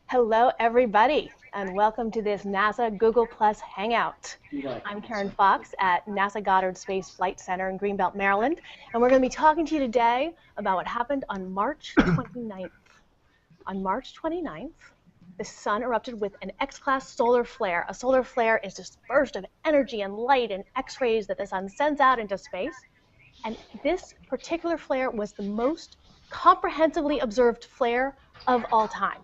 Hello, everybody, and welcome to this NASA Google Plus Hangout. I'm Karen Fox at NASA Goddard Space Flight Center in Greenbelt, Maryland, and we're going to be talking to you today about what happened on March 29th. On March 29th, the sun erupted with an X-class solar flare. A solar flare is this burst of energy and light and X-rays that the sun sends out into space. And this particular flare was the most comprehensively observed flare of all time.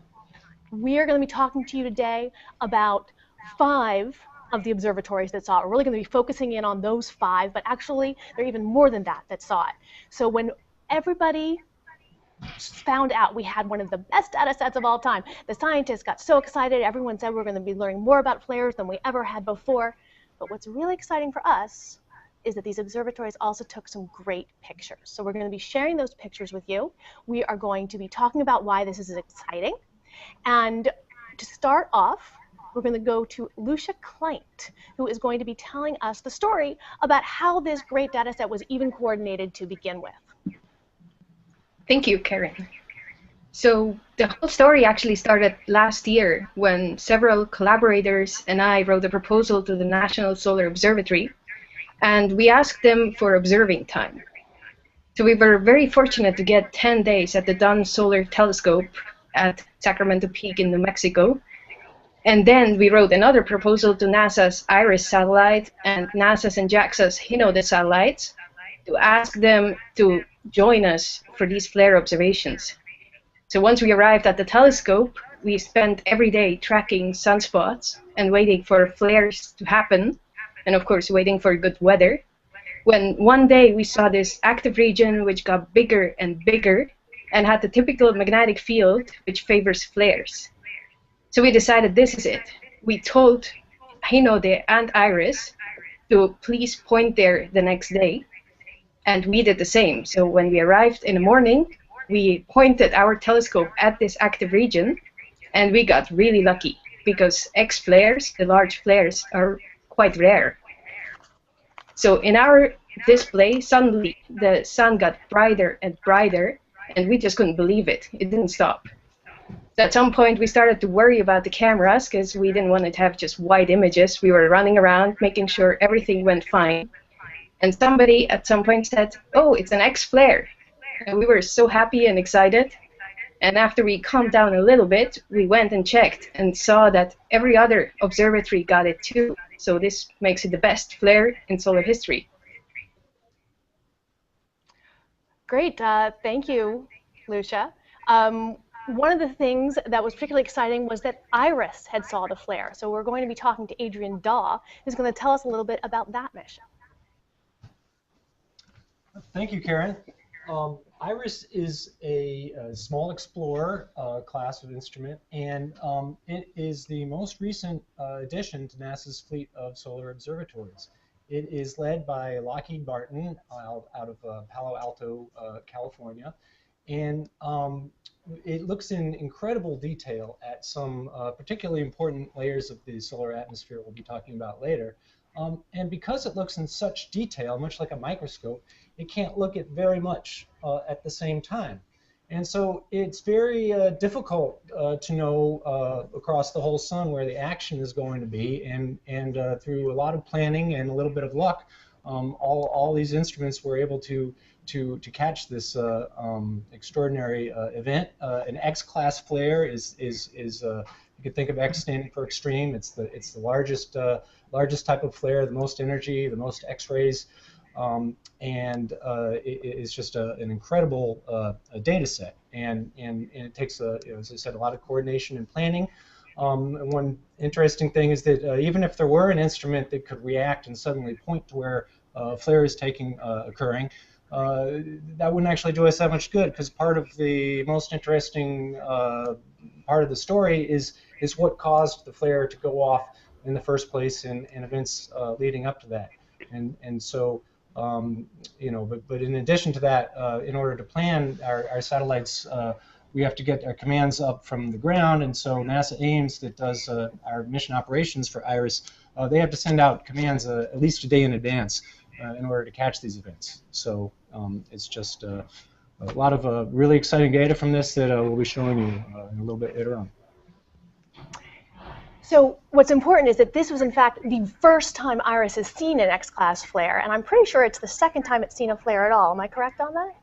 We are going to be talking to you today about 5 of the observatories that saw it. We're really going to be focusing in on those 5, but actually there are even more than that saw it. So when everybody found out we had one of the best data sets of all time, the scientists got so excited. Everyone said we're going to be learning more about flares than we ever had before. But what's really exciting for us is that these observatories also took some great pictures. So we're going to be sharing those pictures with you. We are going to be talking about why this is exciting. And to start off, we're going to go to Lucia Kleint, who is going to be telling us the story about how this great data set was even coordinated to begin with. Thank you, Karen. So the whole story actually started last year when several collaborators and I wrote a proposal to the National Solar Observatory, and we asked them for observing time. So we were very fortunate to get 10 days at the Dunn Solar Telescope at Sacramento Peak in New Mexico. And then we wrote another proposal to NASA's IRIS satellite and NASA's and JAXA's Hinode satellites to ask them to join us for these flare observations. So once we arrived at the telescope, we spent every day tracking sunspots and waiting for flares to happen, and of course waiting for good weather. When one day we saw this active region which got bigger and bigger and had the typical magnetic field which favors flares. So we decided this is it. We told Hinode and IRIS to please point there the next day, and we did the same. So when we arrived in the morning, we pointed our telescope at this active region, and we got really lucky because X flares, the large flares, are quite rare. So in our display, suddenly the sun got brighter and brighter, and we just couldn't believe it. It didn't stop. So at some point, we started to worry about the cameras because we didn't want to have just white images. We were running around making sure everything went fine. And somebody at some point said, "Oh, it's an X flare." And we were so happy and excited. And after we calmed down a little bit, we went and checked and saw that every other observatory got it too. So this makes it the best flare in solar history. Great, thank you, Lucia. One of the things that was particularly exciting was that IRIS had saw the flare. So we're going to be talking to Adrian Daw, who's going to tell us a little bit about that mission. Thank you, Karen. IRIS is a small explorer class of instrument, and it is the most recent addition to NASA's fleet of solar observatories. It is led by Lockheed Martin out of Palo Alto, California, and it looks in incredible detail at some particularly important layers of the solar atmosphere we'll be talking about later. And because it looks in such detail, much like a microscope, it can't look at very much at the same time. And so it's very difficult to know across the whole sun where the action is going to be. And through a lot of planning and a little bit of luck, all these instruments were able to catch this extraordinary event. An X-class flare is you could think of X standing for extreme. It's the largest type of flare, the most energy, the most X-rays, and it is just an incredible data set. And it takes, as I said, a lot of coordination and planning. And one interesting thing is that even if there were an instrument that could react and suddenly point to where a flare is occurring, that wouldn't actually do us that much good, because part of the most interesting part of the story is what caused the flare to go off in the first place and events leading up to that. And so, you know, but in addition to that, in order to plan our satellites, we have to get our commands up from the ground, and so NASA Ames, that does our mission operations for IRIS, they have to send out commands at least a day in advance in order to catch these events. So it's just a lot of really exciting data from this that we'll be showing you in a little bit later on. So what's important is that this was, in fact, the first time IRIS has seen an X-class flare, and I'm pretty sure it's the second time it's seen a flare at all. Am I correct on that?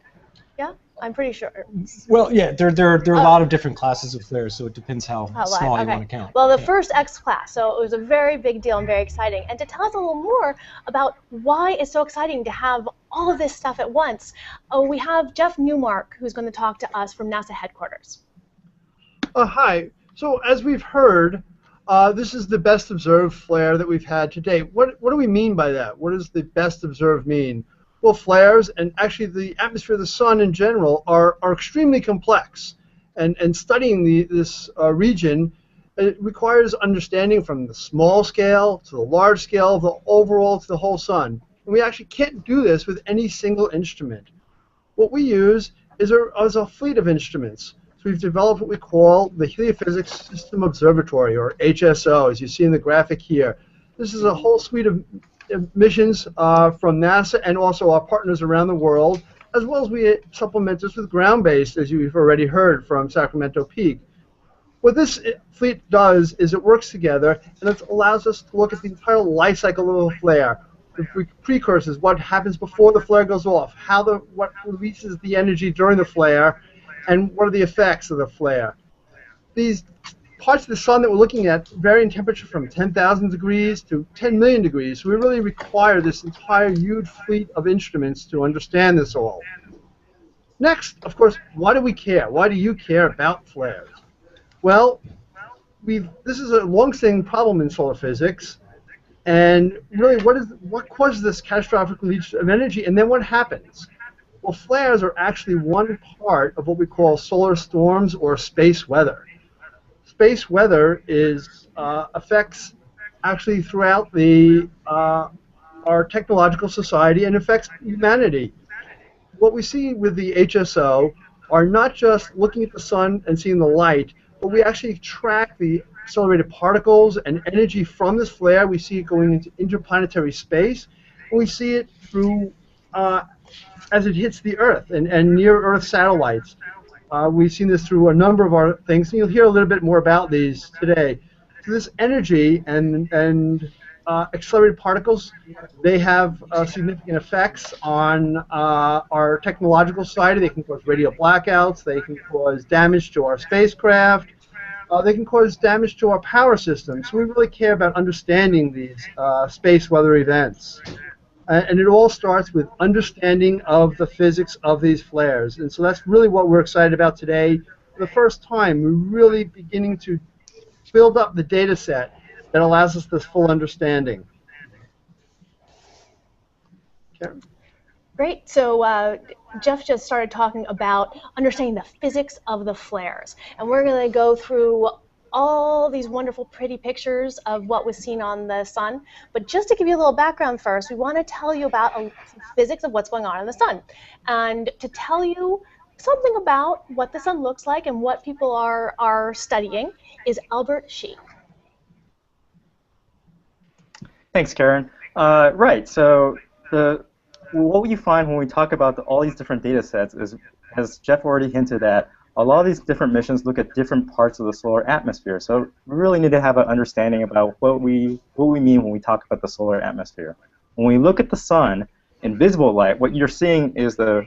Yeah, I'm pretty sure. Well, yeah, there are a lot of different classes of flares, so it depends how small you okay. want to count. Well, the first X-class, so it was a very big deal and very exciting. And to tell us a little more about why it's so exciting to have all of this stuff at once, we have Jeff Newmark, who's going to talk to us from NASA headquarters. Hi. So as we've heard, this is the best observed flare that we've had to date. What do we mean by that? What does the best observed mean? Well, flares and actually the atmosphere of the sun in general are extremely complex. And studying this region, it requires understanding from the small scale to the large scale, the overall to the whole sun. And we actually can't do this with any single instrument. What we use is a fleet of instruments. So we've developed what we call the Heliophysics System Observatory, or HSO, as you see in the graphic here. This is a whole suite of missions from NASA and also our partners around the world, as well as we supplement this with ground-based, as you've already heard from Sacramento Peak. What this fleet does is it works together, and it allows us to look at the entire life cycle of a flare. The precursors, what happens before the flare goes off, what releases the energy during the flare, and what are the effects of the flare. These parts of the sun that we're looking at vary in temperature from 10,000 degrees to 10 million degrees. So we really require this entire huge fleet of instruments to understand this all. Next, of course, why do we care? Why do you care about flares? Well, this is a long-standing problem in solar physics. And really, what causes this catastrophic release of energy, and then what happens? Well, flares are actually one part of what we call solar storms or space weather. Space weather affects actually throughout our technological society and affects humanity. What we see with the HSO are not just looking at the sun and seeing the light, but we actually track the accelerated particles and energy from this flare. We see it going into interplanetary space, and we see it through as it hits the Earth and near-Earth satellites. We've seen this through a number of our things, and you'll hear a little bit more about these today. So this energy and accelerated particles, they have significant effects on our technological society. They can cause radio blackouts. They can cause damage to our spacecraft. They can cause damage to our power system. So we really care about understanding these space weather events. And it all starts with understanding of the physics of these flares. And so that's really what we're excited about today. For the first time, we're really beginning to build up the data set that allows us this full understanding. Karen? Great. So Jeff just started talking about understanding the physics of the flares. And we're going to go through all these wonderful, pretty pictures of what was seen on the sun. But just to give you a little background first, we want to tell you about some physics of what's going on in the sun. And to tell you something about what the sun looks like and what people are studying is Albert Shi. Thanks, Karen. Right, so what you find when we talk about all these different data sets is, as Jeff already hinted at, a lot of these different missions look at different parts of the solar atmosphere. So we really need to have an understanding about what we mean when we talk about the solar atmosphere. When we look at the sun in visible light, what you're seeing is the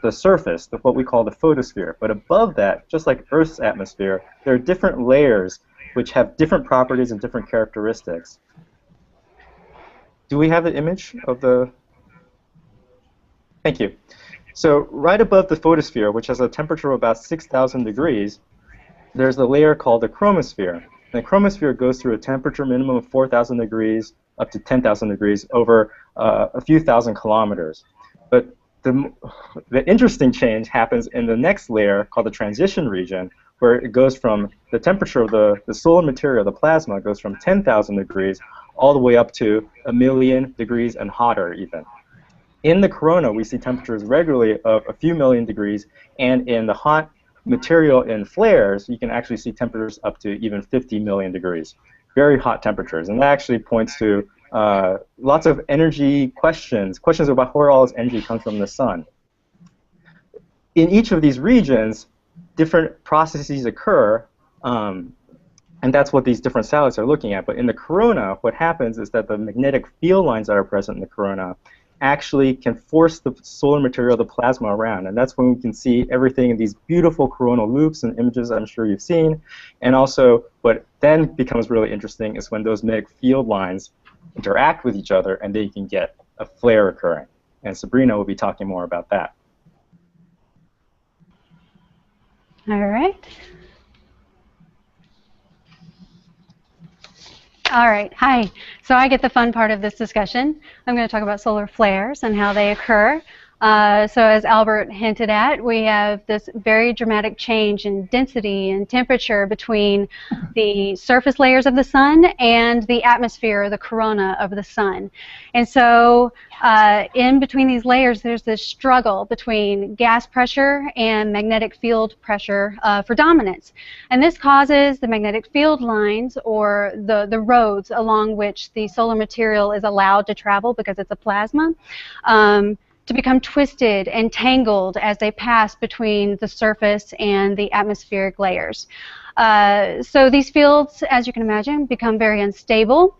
surface, what we call the photosphere. But above that, just like Earth's atmosphere, there are different layers which have different properties and different characteristics. Do we have an image of the... Thank you. So right above the photosphere, which has a temperature of about 6,000 degrees, there's a layer called the chromosphere. And the chromosphere goes through a temperature minimum of 4,000 degrees up to 10,000 degrees over a few thousand kilometers. But the interesting change happens in the next layer called the transition region, where it goes from the temperature of the solar material, the plasma, goes from 10,000 degrees all the way up to 1,000,000 degrees and hotter even. In the corona, we see temperatures regularly of a few million degrees, and in the hot material in flares, you can actually see temperatures up to even 50 million degrees. Very hot temperatures, and that actually points to lots of energy questions about where all this energy comes from the sun. In each of these regions, different processes occur And that's what these different satellites are looking at. But in the corona, what happens is that the magnetic field lines that are present in the corona actually can force the solar material, the plasma, around. And that's when we can see everything in these beautiful coronal loops and images I'm sure you've seen. And also, what then becomes really interesting is when those magnetic field lines interact with each other, and then you can get a flare occurring. And Sabrina will be talking more about that. All right. All right, hi. So I get the fun part of this discussion. I'm going to talk about solar flares and how they occur. So as Albert hinted at, we have this very dramatic change in density and temperature between the surface layers of the sun and the atmosphere, or the corona of the sun. And so in between these layers, there's this struggle between gas pressure and magnetic field pressure for dominance. And this causes the magnetic field lines, or the roads along which the solar material is allowed to travel because it's a plasma, to become twisted and tangled as they pass between the surface and the atmospheric layers. So these fields, as you can imagine, become very unstable,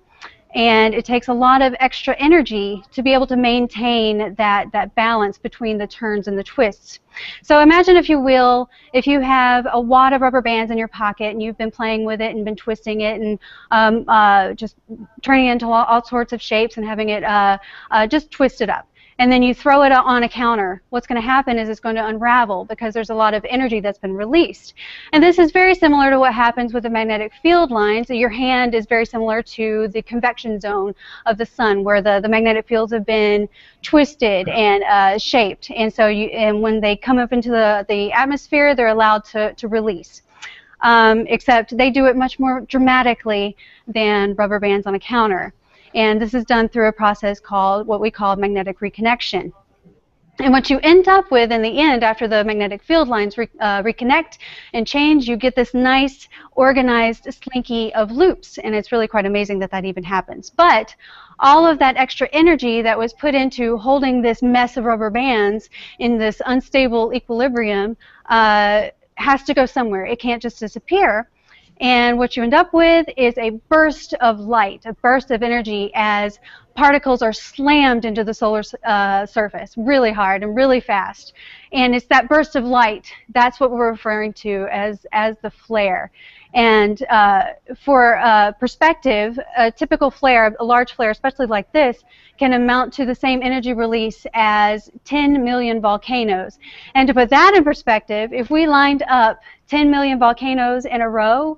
and it takes a lot of extra energy to be able to maintain that balance between the turns and the twists. So imagine, if you will, if you have a wad of rubber bands in your pocket and you've been playing with it and been twisting it and just turning it into all sorts of shapes and having it just twisted up. And then you throw it on a counter. What's going to happen is it's going to unravel because there's a lot of energy that's been released. And this is very similar to what happens with the magnetic field lines. Your hand is very similar to the convection zone of the sun, where the magnetic fields have been twisted and shaped. And so when they come up into the atmosphere, they're allowed to release. Except they do it much more dramatically than rubber bands on a counter. And this is done through a process called what we call magnetic reconnection. And what you end up with in the end, after the magnetic field lines reconnect and change, you get this nice organized slinky of loops. And it's really quite amazing that that even happens. But all of that extra energy that was put into holding this mess of rubber bands in this unstable equilibrium has to go somewhere. It can't just disappear. And what you end up with is a burst of light, a burst of energy, as particles are slammed into the solar surface really hard and really fast. And it's that burst of light, that's what we're referring to as the flare. And for perspective, a typical flare, a large flare, especially like this, can amount to the same energy release as 10 million volcanoes. And to put that in perspective, if we lined up 10 million volcanoes in a row,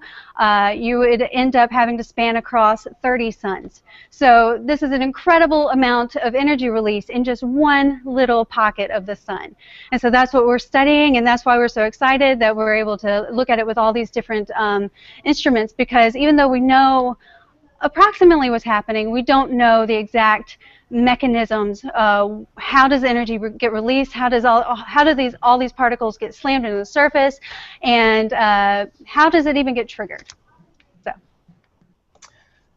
you would end up having to span across 30 suns. So this is an incredible amount of energy release in just one little pocket of the sun. And so that's what we're studying, and that's why we're so excited that we're able to look at it with all these different instruments, because even though we know approximately what's happening, we don't know the exact mechanisms. How does energy get released? How do all these particles get slammed into the surface? And how does it even get triggered? So,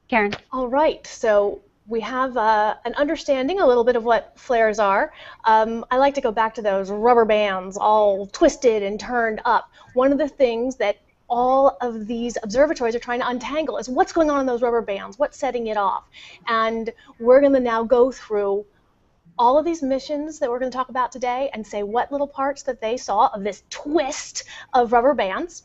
Karen. All right. So we have an understanding a little bit of what flares are. I like to go back to those rubber bands all twisted and turned up. One of the things that all of these observatories are trying to untangle is what's going on in those rubber bands, what's setting it off. And we're going to now go through all of these missions that we're going to talk about today and say what little parts that they saw of this twist of rubber bands.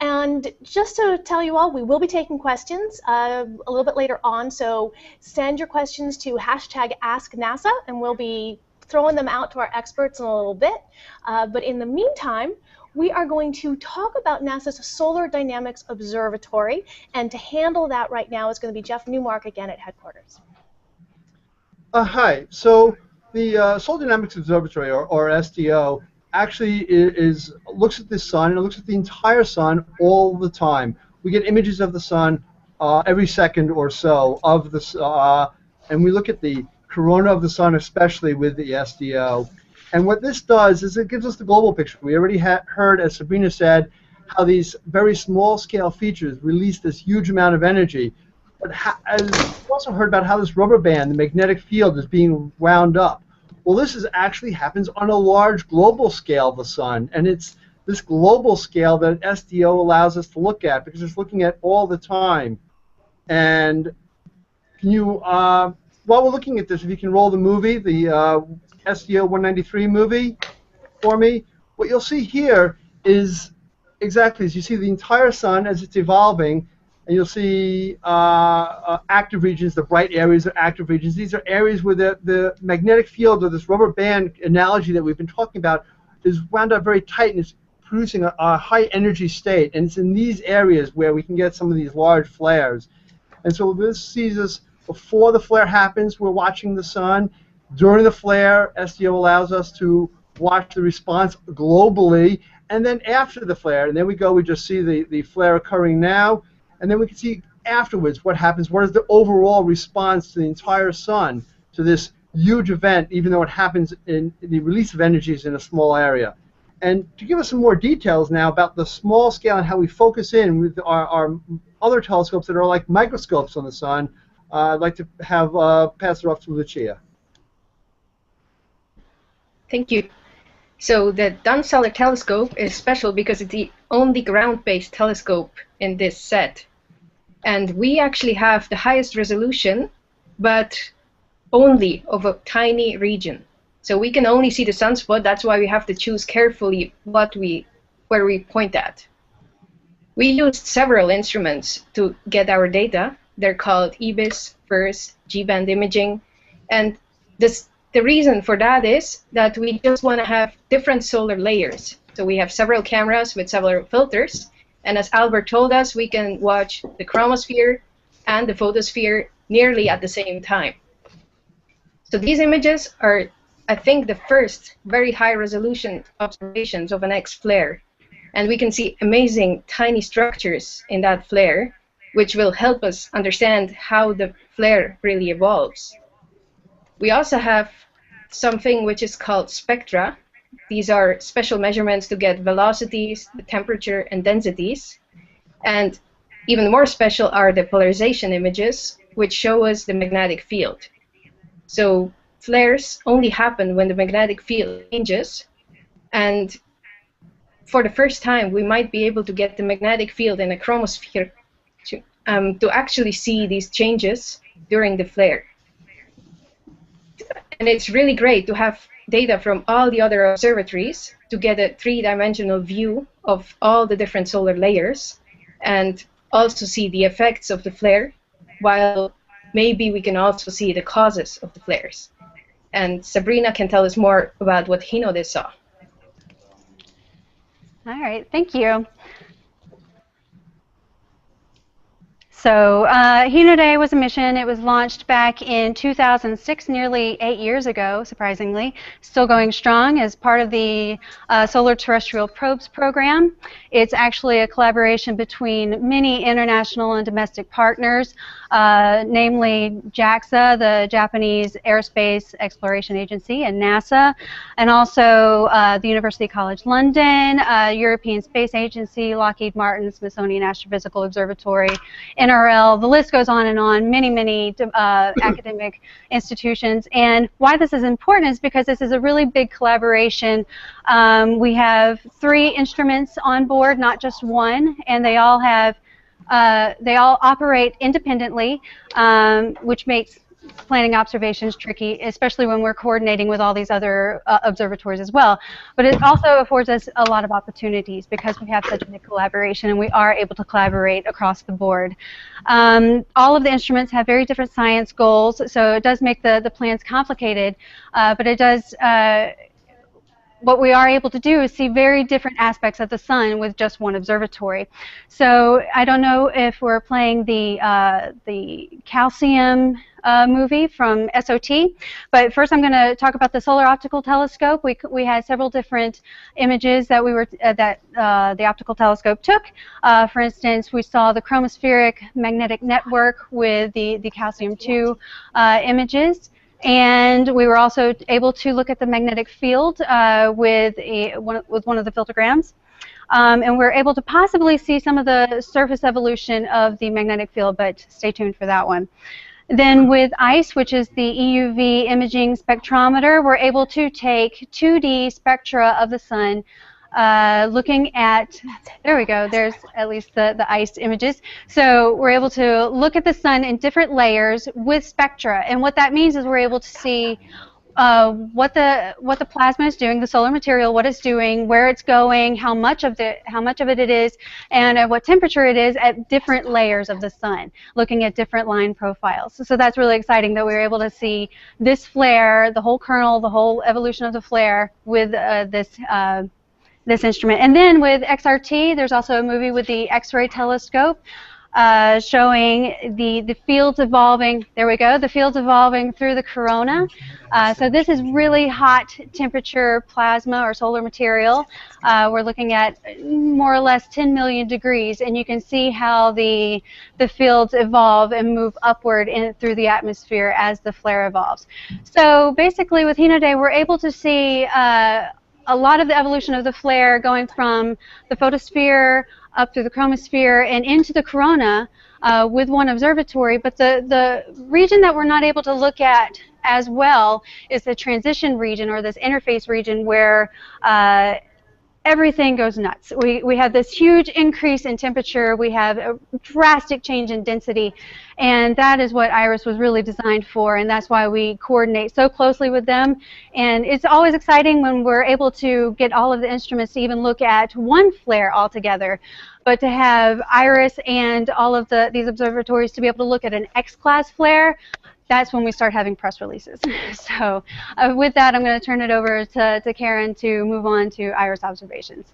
And just to tell you all, we will be taking questions a little bit later on, so send your questions to #AskNASA, and we'll be throwing them out to our experts in a little bit. But in the meantime, we are going to talk about NASA's Solar Dynamics Observatory, and to handle that right now is going to be Jeff Newmark again at headquarters. Hi. So the Solar Dynamics Observatory, or SDO, actually looks at the sun, and it looks at the entire sun all the time. We get images of the sun every second or so of the and we look at the corona of the sun, especially with the SDO. And what this does is it gives us the global picture. We already heard, as Sabrina said, how these very small-scale features release this huge amount of energy. But we've also heard about how this rubber band, the magnetic field, is being wound up. Well, this actually happens on a large global scale of the sun, and it's this global scale that SDO allows us to look at, because it's looking at all the time. And can you, while we're looking at this, if you can roll the movie, the SDO 193 movie for me, what you'll see here is exactly as you see the entire sun as it's evolving, and you'll see active regions, the bright areas are active regions. These are areas where the magnetic field, or this rubber band analogy that we've been talking about, is wound up very tight and it's producing a high energy state. And it's in these areas where we can get some of these large flares. And so this sees us before the flare happens, we're watching the sun. During the flare, SDO allows us to watch the response globally. And then after the flare, and there we go, we just see the flare occurring now. And then we can see afterwards what happens, what is the overall response to the entire sun to this huge event, even though it happens in the release of energies in a small area. And to give us some more details now about the small scale and how we focus in with our other telescopes that are like microscopes on the sun, I'd like to have pass it off to Lucia. Thank you. So the Dunn Solar Telescope is special because it's the only ground-based telescope in this set. And we actually have the highest resolution, but only of a tiny region. So we can only see the sunspot. That's why we have to choose carefully where we point at. We used several instruments to get our data. They're called EBIS, FIRS, G-band imaging. And the reason for that is that we just want to have different solar layers. So we have several cameras with several filters. And as Albert told us, we can watch the chromosphere and the photosphere nearly at the same time. So these images are, I think, the first very high resolution observations of an X flare. And we can see amazing tiny structures in that flare, which will help us understand how the flare really evolves. We also have something which is called spectra. These are special measurements to get velocities, the temperature, and densities. And even more special are the polarization images, which show us the magnetic field. So flares only happen when the magnetic field changes. And for the first time, we might be able to get the magnetic field in a chromosphere to actually see these changes during the flare. And it's really great to have data from all the other observatories to get a three-dimensional view of all the different solar layers and also see the effects of the flare, while maybe we can also see the causes of the flares. And Sabrina can tell us more about what Hinode saw. All right, thank you. So Hinode was a mission. It was launched back in 2006, nearly 8 years ago, surprisingly. Still going strong as part of the Solar Terrestrial Probes program. It's actually a collaboration between many international and domestic partners, namely JAXA, the Japanese Aerospace Exploration Agency, and NASA, and also the University College London, European Space Agency, Lockheed Martin, Smithsonian Astrophysical Observatory, NRL, the list goes on and on, many academic institutions. And why this is important is because this is a really big collaboration. We have 3 instruments on board, not just one, and they all operate independently, which makes planning observations tricky, especially when we're coordinating with all these other observatories as well. But it also affords us a lot of opportunities because we have such a big collaboration and we are able to collaborate across the board. All of the instruments have very different science goals, so it does make the plans complicated, but it does what we are able to do is see very different aspects of the sun with just one observatory. So I don't know if we're playing the calcium movie from SOT, but first I'm going to talk about the Solar Optical Telescope. We had several different images that the optical telescope took. For instance, we saw the chromospheric magnetic network with the calcium-2 images. And we were also able to look at the magnetic field with one of the filtrograms. And we're able to possibly see some of the surface evolution of the magnetic field, but stay tuned for that one. Then with ICE, which is the EUV imaging spectrometer, we're able to take 2D spectra of the sun looking at, there we go, there's at least the ice images. So we're able to look at the sun in different layers with spectra. And what that means is we're able to see what the plasma is doing, the solar material, what it's doing, where it's going, how much of it is, and at what temperature it is at different layers of the sun, looking at different line profiles. So that's really exciting that we were able to see this flare, the whole kernel, the whole evolution of the flare with this instrument. And then with XRT, there's also a movie with the X-ray telescope showing the fields evolving. There we go, the fields evolving through the corona. So this is really hot temperature plasma or solar material. We're looking at more or less 10 million degrees, and you can see how the fields evolve and move upward through the atmosphere as the flare evolves. So basically with Hinoday, we're able to see a lot of the evolution of the flare going from the photosphere up through the chromosphere and into the corona with one observatory. But the region that we're not able to look at as well is the transition region, or this interface region, where everything goes nuts. We have this huge increase in temperature, we have a drastic change in density, and that is what IRIS was really designed for, and that's why we coordinate so closely with them. And it's always exciting when we're able to get all of the instruments to even look at one flare altogether, but to have IRIS and all of these observatories to be able to look at an X-class flare, that's when we start having press releases. So with that, I'm going to turn it over to Karen to move on to IRIS observations.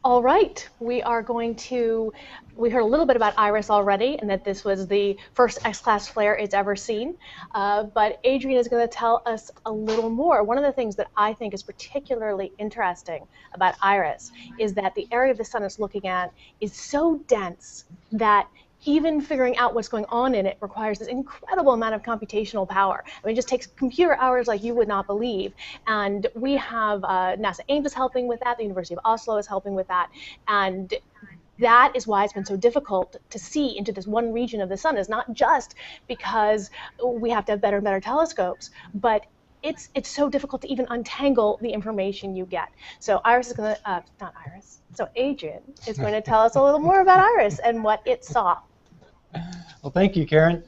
All right, we heard a little bit about IRIS already, and that this was the first X-class flare it's ever seen. But Adrian is going to tell us a little more. One of the things that I think is particularly interesting about IRIS is that the area of the sun it's looking at is so dense that even figuring out what's going on in it requires this incredible amount of computational power. I mean, it just takes computer hours like you would not believe. And we have NASA Ames is helping with that, the University of Oslo is helping with that, and that is why it's been so difficult to see into this one region of the sun. It's not just because we have to have better and better telescopes, but it's so difficult to even untangle the information you get. So Iris is going to, not Iris, so Adrian is going to tell us a little more about IRIS and what it saw. Well, thank you, Karen.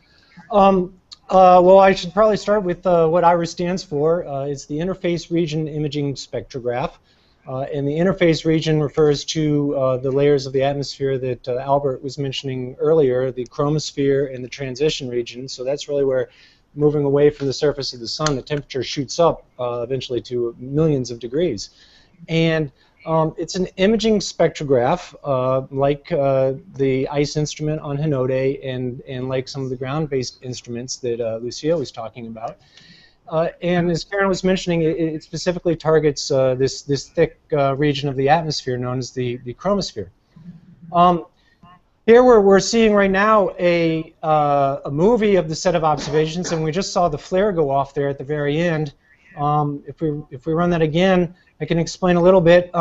Well, I should probably start with what IRIS stands for. It's the Interface Region Imaging Spectrograph. And the interface region refers to the layers of the atmosphere that Albert was mentioning earlier, the chromosphere and the transition region. So that's really where, moving away from the surface of the sun, the temperature shoots up eventually to millions of degrees. And it's an imaging spectrograph, like the ICE instrument on Hinoday and like some of the ground-based instruments that Lucia was talking about. And as Karen was mentioning, it specifically targets this thick region of the atmosphere known as the chromosphere. Here we're seeing right now a movie of the set of observations, and we just saw the flare go off there at the very end. If we run that again, I can explain a little bit.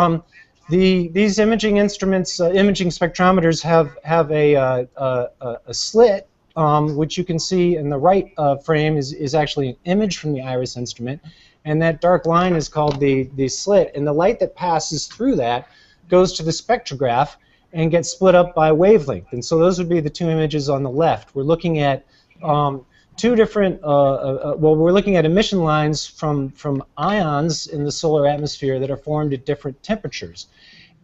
These imaging instruments, imaging spectrometers, have a slit, which you can see in the right frame is actually an image from the IRIS instrument, and that dark line is called the slit, and the light that passes through that goes to the spectrograph and gets split up by wavelength. And so those would be the two images on the left. We're looking at two different, well, we're looking at emission lines from ions in the solar atmosphere that are formed at different temperatures.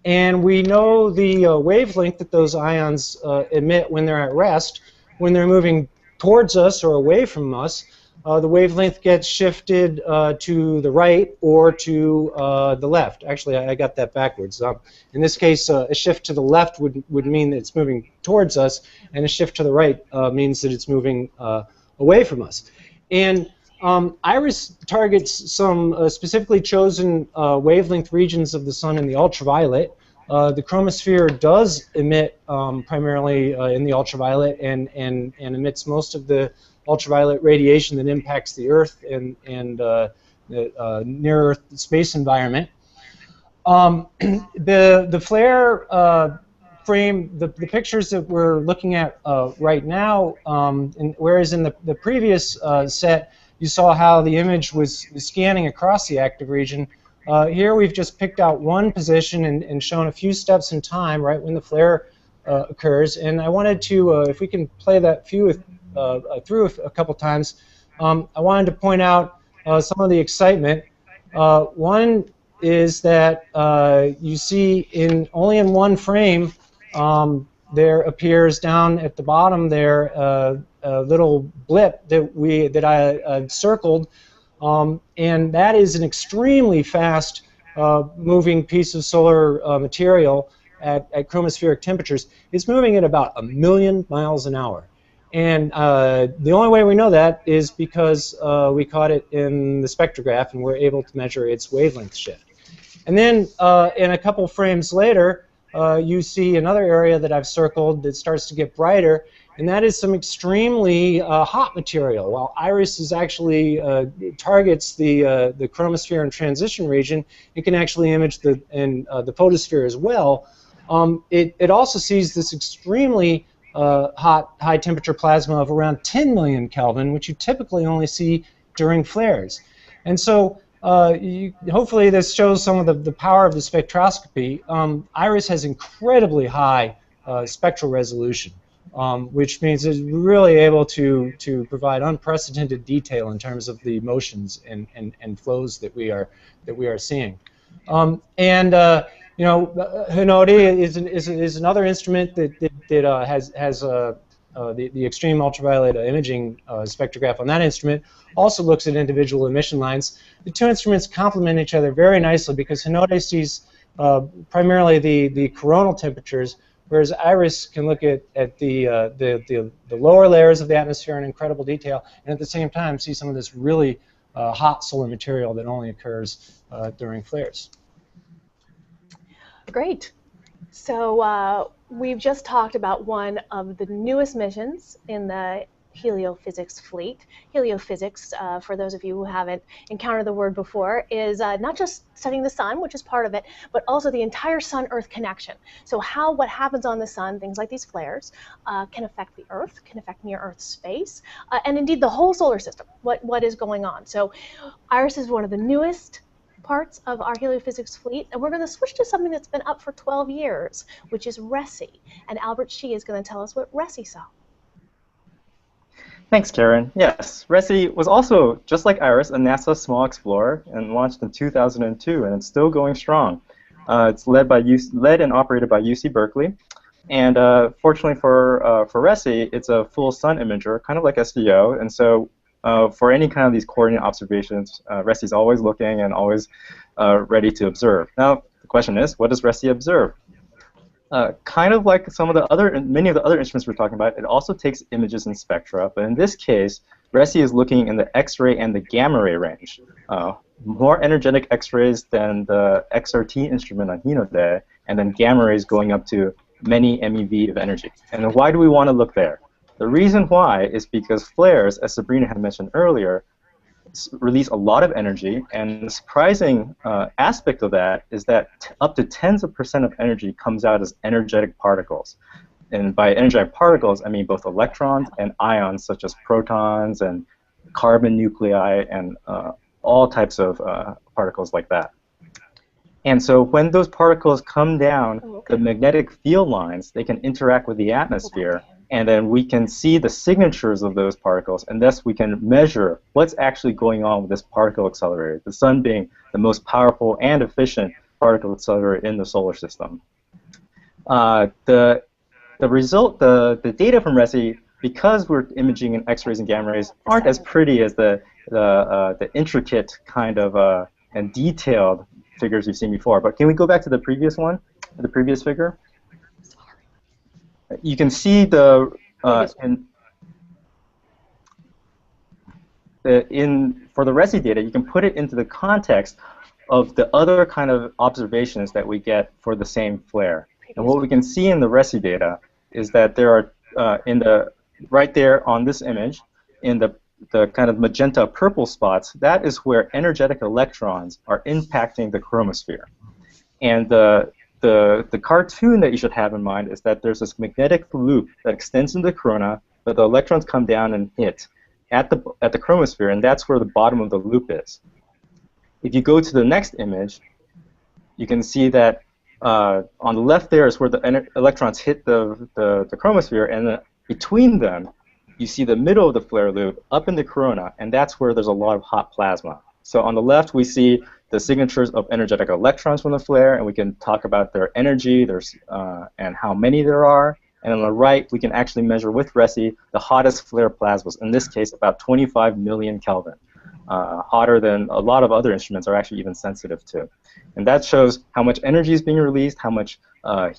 And we know the wavelength that those ions emit when they're at rest. When they're moving towards us or away from us, the wavelength gets shifted to the right or to the left. Actually, I got that backwards. In this case, a shift to the left would mean that it's moving towards us, and a shift to the right means that it's moving away from us. And IRIS targets some specifically chosen wavelength regions of the sun in the ultraviolet. The chromosphere does emit primarily in the ultraviolet and emits most of the ultraviolet radiation that impacts the Earth and the near-Earth space environment. The flare frame, the pictures that we're looking at right now, whereas in the previous set you saw how the image was scanning across the active region, Here we've just picked out one position and shown a few steps in time right when the flare occurs. And I wanted to, if we can play that through a couple times, I wanted to point out some of the excitement. One is that you see only in one frame there appears down at the bottom there a little blip that I circled, and that is an extremely fast moving piece of solar material at chromospheric temperatures. It's moving at about 1,000,000 miles an hour. And the only way we know that is because we caught it in the spectrograph and we're able to measure its wavelength shift. And then in a couple frames later, you see another area that I've circled that starts to get brighter, and that is some extremely hot material. While IRIS is actually targets the chromosphere and transition region, it can actually image the photosphere as well. It also sees this extremely hot, high-temperature plasma of around 10 million Kelvin, which you typically only see during flares. And so hopefully this shows some of the power of the spectroscopy. IRIS has incredibly high spectral resolution, which means it's really able to provide unprecedented detail in terms of the motions and flows that we are seeing. You know, Hinode is another instrument that has the extreme ultraviolet imaging spectrograph on that instrument. Also looks at individual emission lines. The two instruments complement each other very nicely because Hinode sees primarily the coronal temperatures, whereas IRIS can look at the lower layers of the atmosphere in incredible detail, and at the same time see some of this really hot solar material that only occurs during flares. Great. So we've just talked about one of the newest missions in the heliophysics fleet. Heliophysics, for those of you who haven't encountered the word before, is not just studying the sun, which is part of it, but also the entire Sun-Earth connection. So what happens on the sun, things like these flares, can affect the Earth, can affect near-Earth space, and indeed the whole solar system, what is going on. So IRIS is one of the newest parts of our heliophysics fleet, and we're going to switch to something that's been up for 12 years, which is RESI. And Albert Shi is going to tell us what RESI saw. Thanks, Karen. Yes, RESI was also, just like IRIS, a NASA small explorer and launched in 2002, and it's still going strong. It's led and operated by UC Berkeley. And fortunately for RESI, it's a full sun imager, kind of like SDO, and so for any kind of these coordinate observations, RESI is always looking and always ready to observe. Now, the question is, what does RESI observe? Kind of like many of the other instruments we're talking about, it also takes images and spectra, but in this case, RESI is looking in the X-ray and the gamma ray range. More energetic X-rays than the XRT instrument on Hinode, and then gamma rays going up to many MeV of energy. And why do we want to look there? The reason why is because flares, as Sabrina had mentioned earlier, release a lot of energy, and the surprising aspect of that is that up to tens of % of energy comes out as energetic particles. And by energetic particles, I mean both electrons and ions, such as protons and carbon nuclei and all types of particles like that. And so when those particles come down the magnetic field lines, they can interact with the atmosphere, and then we can see the signatures of those particles, and thus we can measure what's actually going on with this particle accelerator, the sun being the most powerful and efficient particle accelerator in the solar system. The data from RESI, because we're imaging in X-rays and gamma rays, aren't as pretty as the intricate kind of and detailed figures you've seen before. But can we go back to the previous one, the previous figure? You can see for the RESI data, you can put it into the context of the other kind of observations that we get for the same flare. And what we can see in the RESI data is that there are right there on this image, in the kind of magenta purple spots, that is where energetic electrons are impacting the chromosphere. And the cartoon that you should have in mind is that there's this magnetic loop that extends into the corona, but the electrons come down and hit at the chromosphere, and that's where the bottom of the loop is. if you go to the next image, you can see that on the left there is where the electrons hit the chromosphere, and between them, you see the middle of the flare loop up in the corona, and that's where there's a lot of hot plasma. So on the left, we see the signatures of energetic electrons from the flare, and we can talk about their energy, and how many there are. And on the right, we can actually measure with RESI the hottest flare plasmas, in this case about 25 million Kelvin, hotter than a lot of other instruments are actually even sensitive to. And that shows how much energy is being released, how much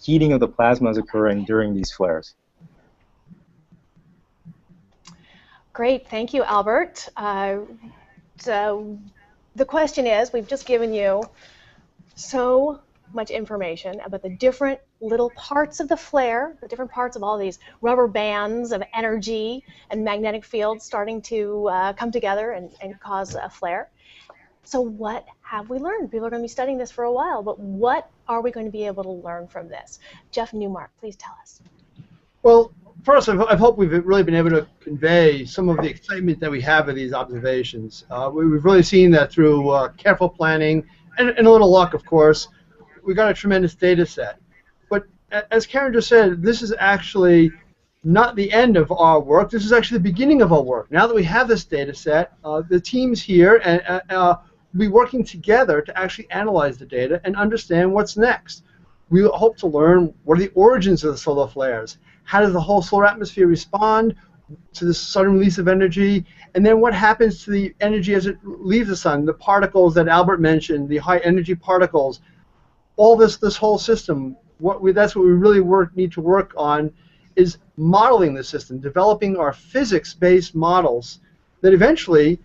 heating of the plasma is occurring during these flares. Great, thank you, Albert. So the question is, we've just given you so much information about the different little parts of the flare, the different parts of all these rubber bands of energy and magnetic fields starting to come together and cause a flare. So what have we learned? People are going to be studying this for a while, but what are we going to be able to learn from this? Jeff Newmark, please tell us. Well, first, I hope we've really been able to convey some of the excitement that we have of these observations. We've really seen that through careful planning and a little luck, of course. We got a tremendous data set. But as Karen just said, this is actually not the end of our work. This is actually the beginning of our work. Now that we have this data set, the teams here will be working together to actually analyze the data and understand what's next. We hope to learn what are the origins of the solar flares. How does the whole solar atmosphere respond to the sudden release of energy? And then what happens to the energy as it leaves the sun? The particles that Albert mentioned, the high energy particles, all this whole system. That's what we really need to work on, is modeling the system, developing our physics-based models that eventually,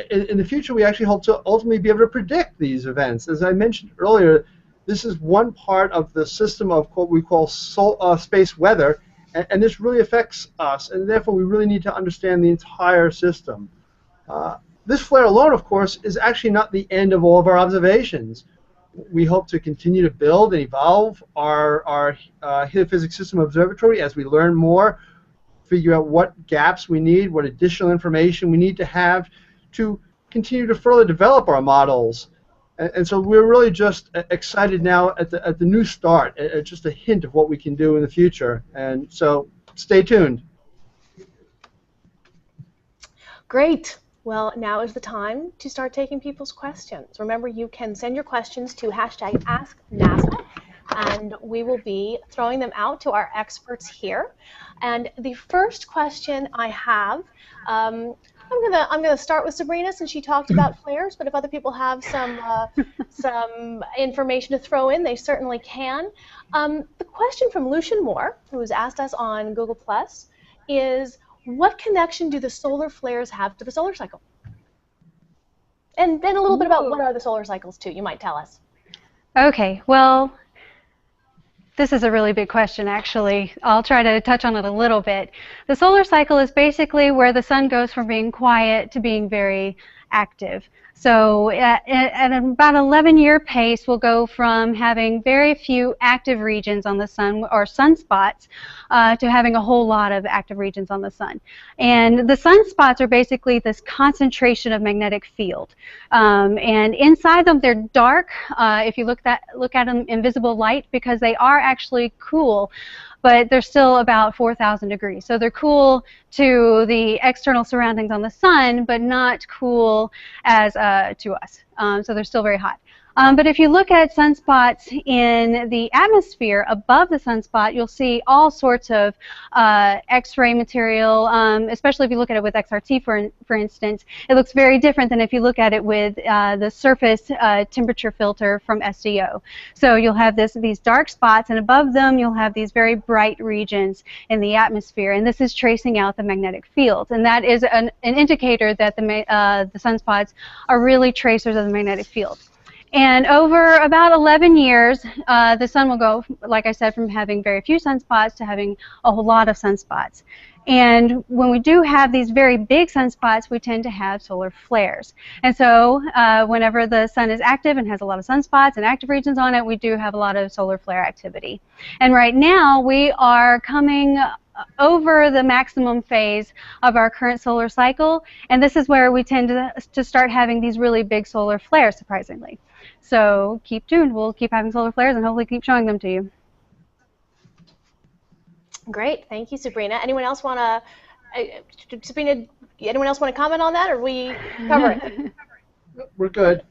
in the future, we actually hope to ultimately be able to predict these events. As I mentioned earlier, this is one part of the system of what we call space weather, and this really affects us, and therefore we really need to understand the entire system. This flare alone, of course, is actually not the end of all of our observations. We hope to continue to build and evolve our heliophysics system observatory as we learn more, figure out what gaps we need, what additional information we need to have to continue to further develop our models. And so we're really just excited now at the new start, at just a hint of what we can do in the future. And so stay tuned. Great. Well, now is the time to start taking people's questions. Remember, you can send your questions to #AskNASA, and we will be throwing them out to our experts here. And the first question I have, I'm gonna start with Sabrina, since she talked about flares, but if other people have some information to throw in, they certainly can. The question from Lucian Moore, who has asked us on Google+, is, what connection do the solar flares have to the solar cycle? And then a little bit about what are the solar cycles too, you might tell us. Okay, well, this is a really big question, actually. I'll try to touch on it a little bit. The solar cycle is basically where the sun goes from being quiet to being very active. So at about 11-year pace, we'll go from having very few active regions on the sun, or sunspots, to having a whole lot of active regions on the sun. And the sunspots are basically this concentration of magnetic field. And inside them, they're dark, if you look at them in visible light, because they are actually cool. But they're still about 4,000 degrees. So they're cool to the external surroundings on the sun, but not cool as to us. So they're still very hot. But if you look at sunspots in the atmosphere above the sunspot, you'll see all sorts of X-ray material, especially if you look at it with XRT, for instance. It looks very different than if you look at it with the surface temperature filter from SDO. So you'll have these dark spots, and above them you'll have these very bright regions in the atmosphere, and this is tracing out the magnetic field. And that is an indicator that the sunspots are really tracers of the magnetic field. And over about 11 years, the sun will go, like I said, from having very few sunspots to having a whole lot of sunspots. And when we do have these very big sunspots, we tend to have solar flares. And so whenever the sun is active and has a lot of sunspots and active regions on it, we do have a lot of solar flare activity. And right now, we are coming over the maximum phase of our current solar cycle, and this is where we tend to start having these really big solar flares, surprisingly. So keep tuned. We'll keep having solar flares and hopefully keep showing them to you. Great, thank you, Sabrina. Anyone else want to, Sabrina, anyone else want to comment on that, or we cover it? We're good.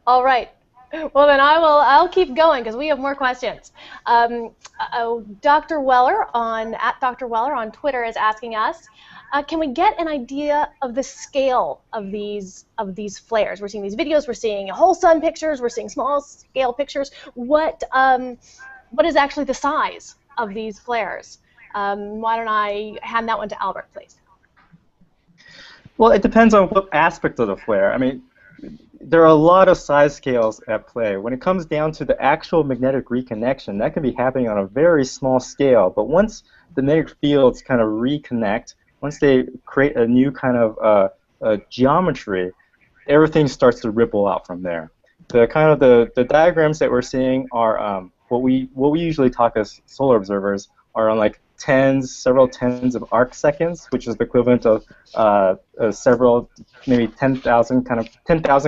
All right. Well, then I'll keep going because we have more questions. Dr. Weller at Dr. Weller on Twitter is asking us, can we get an idea of the scale of these flares? We're seeing these videos, we're seeing whole sun pictures, we're seeing small scale pictures. What is actually the size of these flares? Why don't I hand that one to Albert, please? Well, it depends on what aspect of the flare. I mean, there are a lot of size scales at play. When it comes down to the actual magnetic reconnection, that can be happening on a very small scale. But once the magnetic fields kind of reconnect, once they create a new kind of geometry, everything starts to ripple out from there. The diagrams that we're seeing are what we usually talk as solar observers are on like several tens of arc seconds, which is the equivalent of several, maybe 10,000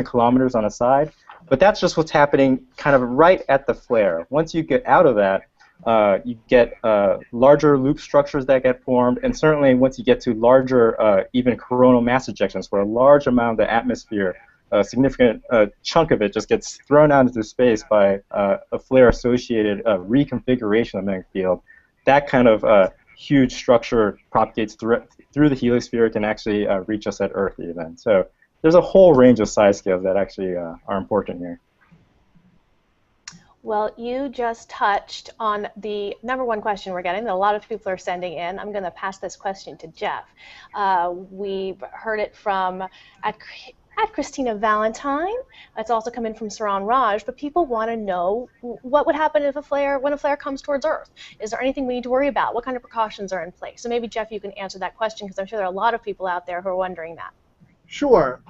kilometers on a side. But that's just what's happening kind of right at the flare. Once you get out of that, you get larger loop structures that get formed, and certainly once you get to larger, even coronal mass ejections, where a large amount of the atmosphere, a significant chunk of it, just gets thrown out into space by a flare-associated reconfiguration of the magnetic field. That kind of huge structure propagates through the heliosphere, can actually reach us at Earth even. So there's a whole range of size scales that actually are important here. Well, you just touched on the #1 question we're getting that a lot of people are sending in. I'm going to pass this question to Jeff. We've heard it from at Christina Valentine. It's also come in from Saran Raj, but people want to know what would happen if when a flare comes towards Earth. Is there anything we need to worry about? What kind of precautions are in place? So maybe, Jeff, you can answer that question because I'm sure there are a lot of people out there who are wondering that. Sure.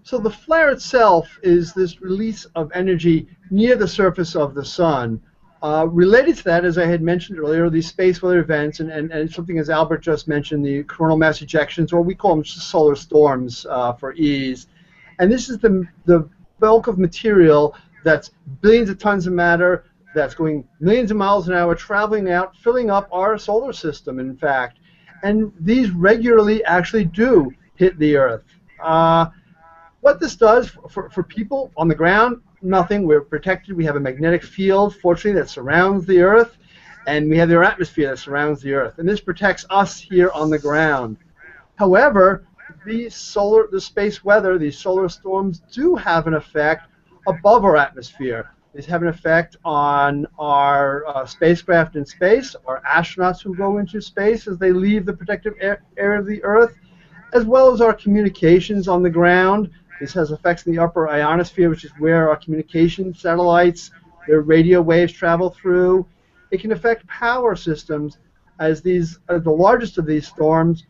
So the flare itself is this release of energy near the surface of the sun. Related to that, as I had mentioned earlier, these space weather events and something as Albert just mentioned, the coronal mass ejections, or we call them solar storms for ease. And this is the bulk of material that's billions of tons of matter that's going millions of miles an hour, traveling out, filling up our solar system, in fact. And these regularly actually do hit the Earth. What this does for people on the ground, nothing. We're protected. We have a magnetic field, fortunately, that surrounds the Earth, and we have their atmosphere that surrounds the Earth. And this protects us here on the ground. However, the space weather, these solar storms, do have an effect above our atmosphere. These have an effect on our spacecraft in space, our astronauts who go into space as they leave the protective area of the Earth, as well as our communications on the ground. This has effects in the upper ionosphere, which is where our communication satellites, their radio waves travel through. It can affect power systems, as the largest of these storms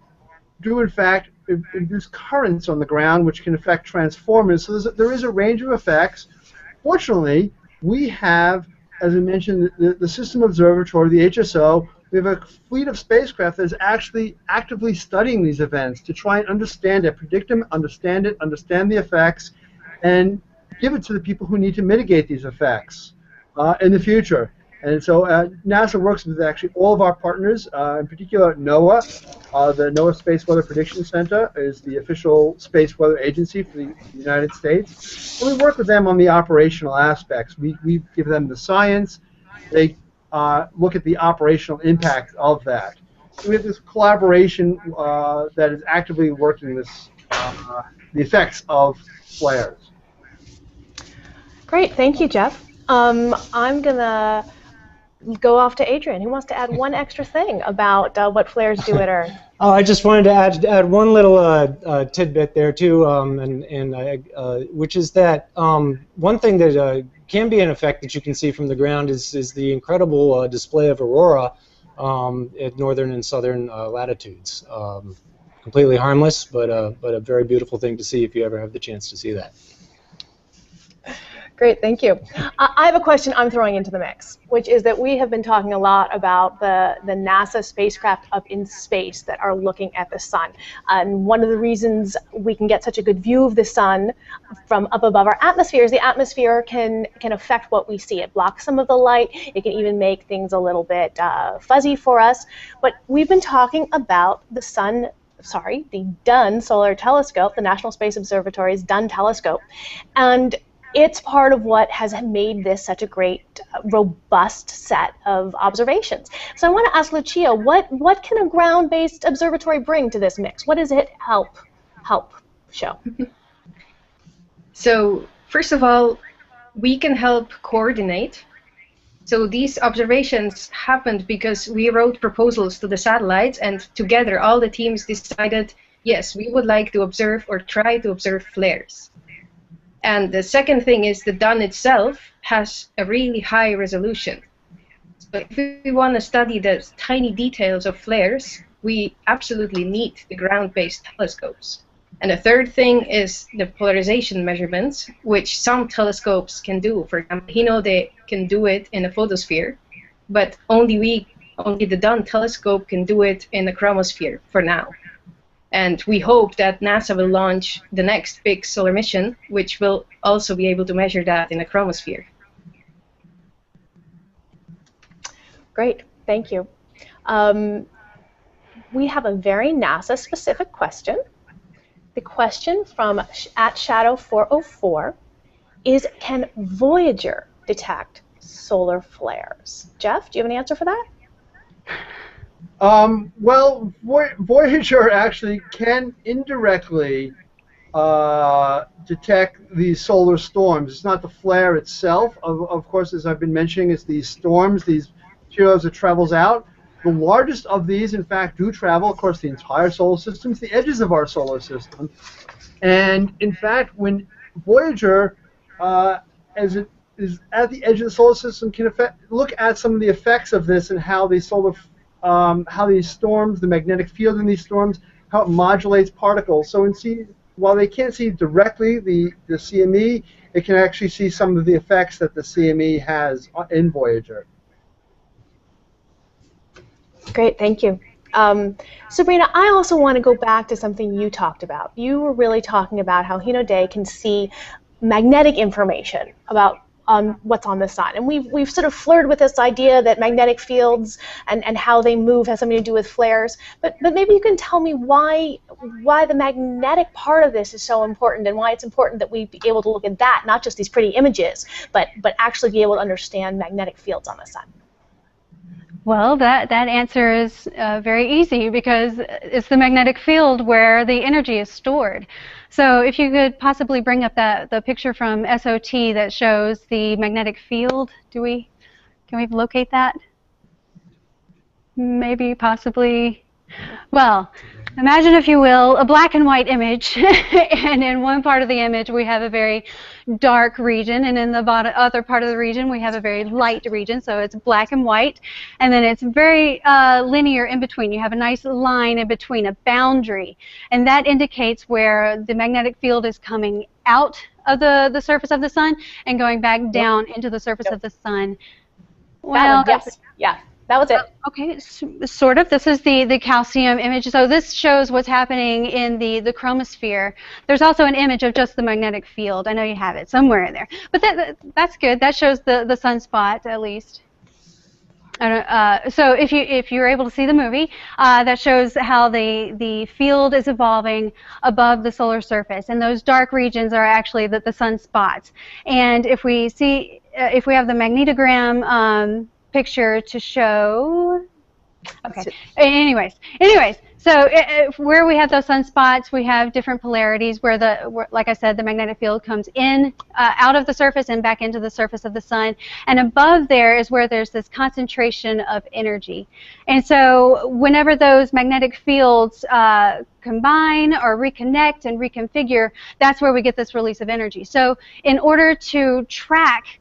do, in fact, induce currents on the ground, which can affect transformers. So there is a range of effects. Fortunately, we have, as I mentioned, the System Observatory, the HSO. We have a fleet of spacecraft that is actually actively studying these events to try and understand it, predict them, understand it, understand the effects, and give it to the people who need to mitigate these effects in the future. And so NASA works with actually all of our partners, in particular NOAA. The NOAA Space Weather Prediction Center is the official space weather agency for the United States. And we work with them on the operational aspects. We give them the science. They look at the operational impact of that. So we have this collaboration that is actively working this, the effects of flares. Great, thank you, Jeff. I'm going to go off to Adrian, who wants to add one extra thing about what flares do at Earth. Oh, I just wanted to add one little tidbit there too, which is that one thing that can be an effect that you can see from the ground is the incredible display of aurora at northern and southern latitudes. Completely harmless, but a very beautiful thing to see if you ever have the chance to see that. Great, thank you. I have a question I'm throwing into the mix, which is that we have been talking a lot about the NASA spacecraft up in space that are looking at the sun. And one of the reasons we can get such a good view of the sun from up above our atmosphere is the atmosphere can affect what we see. It blocks some of the light. It can even make things a little bit fuzzy for us. But we've been talking about the Dunn Solar Telescope, the National Space Observatory's Dunn Telescope. And it's part of what has made this such a great, robust set of observations. So I want to ask Lucia, what can a ground-based observatory bring to this mix? What does it help show? So first of all, we can help coordinate. So these observations happened because we wrote proposals to the satellites, and together all the teams decided, yes, we would like to observe or try to observe flares. And the second thing is the Dunn itself has a really high resolution. So if we want to study the tiny details of flares, we absolutely need the ground-based telescopes. And the third thing is the polarization measurements, which some telescopes can do. For example, they can do it in a photosphere, but only the Dunn telescope can do it in a chromosphere for now. And we hope that NASA will launch the next big solar mission, which will also be able to measure that in a chromosphere. Great, thank you. We have a very NASA-specific question. The question from @Shadow404 is, can Voyager detect solar flares? Jeff, do you have an answer for that? Well, Voyager actually can indirectly detect these solar storms. It's not the flare itself. Of course, as I've been mentioning, it's these storms, these materials that travels out. The largest of these, in fact, do travel across the entire solar system, to the edges of our solar system. And in fact, when Voyager, as it is at the edge of the solar system, can look at some of the effects of this and how these how these storms, the magnetic field in these storms, how it modulates particles. So while they can't see directly the CME, it can actually see some of the effects that the CME has in Voyager. Great, thank you. Sabrina, I also want to go back to something you talked about. You were really talking about how Hino Day can see magnetic information about what's on the sun. And we've sort of flirted with this idea that magnetic fields and how they move has something to do with flares. But maybe you can tell me why the magnetic part of this is so important, and why it's important that we be able to look at that, not just these pretty images, but actually be able to understand magnetic fields on the sun. Well, that answer is very easy, because it's the magnetic field where the energy is stored. So if you could possibly bring up the picture from SOT that shows the magnetic field. Can we locate that? Maybe, possibly. Well, imagine, if you will, a black and white image, and in one part of the image we have a very dark region, and in the other part of the region we have a very light region, so it's black and white, and then it's very linear in between. You have a nice line in between, a boundary, and that indicates where the magnetic field is coming out of the surface of the sun and going back down into the surface of the sun. Well, yes, yeah. That was it. Okay, sort of. This is the calcium image. So this shows what's happening in the chromosphere. There's also an image of just the magnetic field. I know you have it somewhere in there. But that's good. That shows the sunspot, at least. So if you're able to see the movie, that shows how the field is evolving above the solar surface, and those dark regions are actually the sunspots. And if we have the magnetogram picture to show. Okay. Anyways, so where we have those sunspots, we have different polarities where like I said, the magnetic field comes in, out of the surface and back into the surface of the sun. And above there is where there's this concentration of energy. And so whenever those magnetic fields combine or reconnect and reconfigure, that's where we get this release of energy. So in order to track